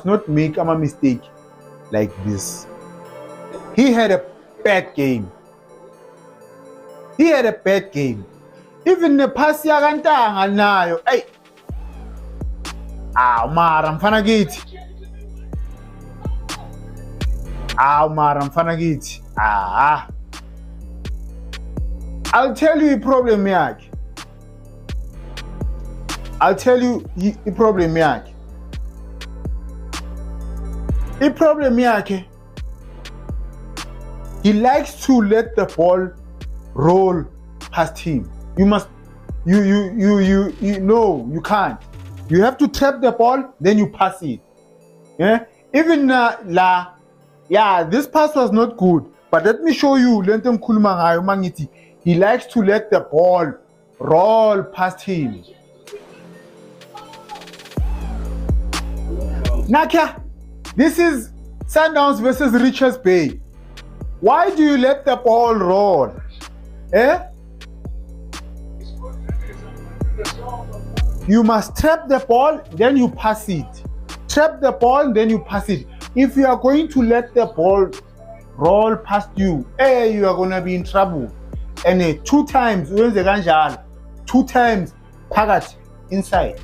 not make a mistake like this. He had a bad game. He had a bad game. Even the pass yakantanga nayo. Hey. Mara mfana kithi. Mara mfana kithi. I'll tell you the problem yakhe. I'll tell you the problem yakhe. The problem yakhe. He likes to let the ball roll past him. You must, no, you can't. You have to trap the ball, then you pass it. Yeah. Even this pass was not good. But let me show you. He likes to let the ball roll past him. Nakia, this is Sundowns versus Richards Bay. Why do you let the ball roll? You must trap the ball, then you pass it. Trap the ball, then you pass it. If you are going to let the ball roll past you, you are going to be in trouble. And 2 times, 2 times, pagat inside.